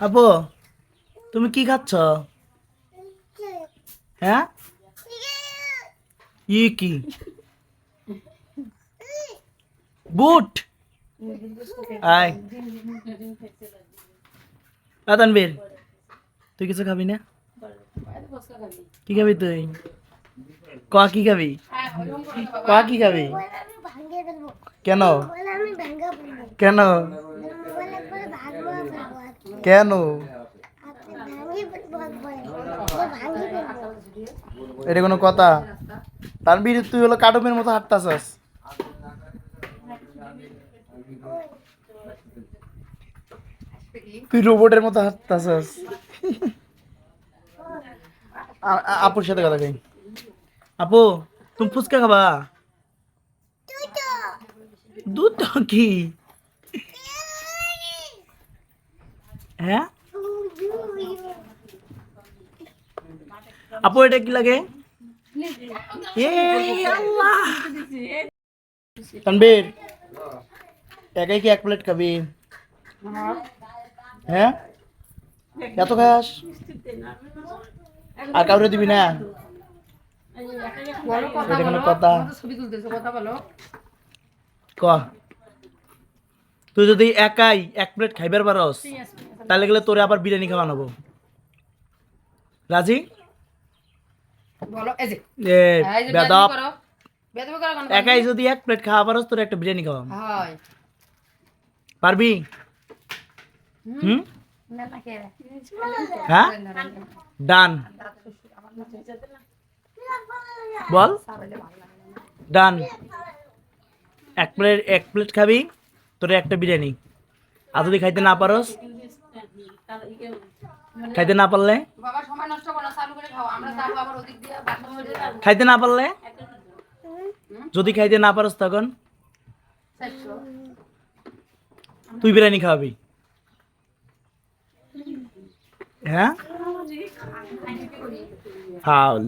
আপু, তুমি কি খাচ্ছ? হ্যাঁ, কি বুট? আয় তানবীর, তুই কিছু খাবি না? কি খাবি তুই? কি খাবি? কি খাবি? কেন? কেন? কেন? এটা কোনো কথা? তানবীর, তুই হলো কাটুমের মতো হাঁটতাছস। তুই রোবটের মতো হাঁটতাছস। আপুর সাথে কথা কই। আপু, তুমি ফুচকা খাবা? দুধ তো কি? হ্যাঁ আপু, এটা কি লাগে? এই আল্লাহ! তানবীর, একাই কি এক প্লেট খাবি? হ্যাঁ, এত খাস? আর কাউরে দিবি না? এটা কোনো কথা? ক, তুই যদি একাই এক প্লেট খাইবার পারস, তাহলে গেলে তোরে আবার বিরিয়ানি খাওয়ানো। রাজি? এ বেদব, একাই যদি এক প্লেট খাওয়া পারস, তোর একটা বিরিয়ানি খাওয়াম। পারবি? হুম, হ্যাঁ, ডান। বল, ডান। এক প্লেট খাবি, তোর একটা বিরিয়ানি। আর যদি খাইতে না পারস, খাইতে না পারলে, খাইতে না পারলে, যদি খাইতে না পারস, তখন তুই বিরিয়ানি খাওয়াবি। হ্যাঁ, ফাউল।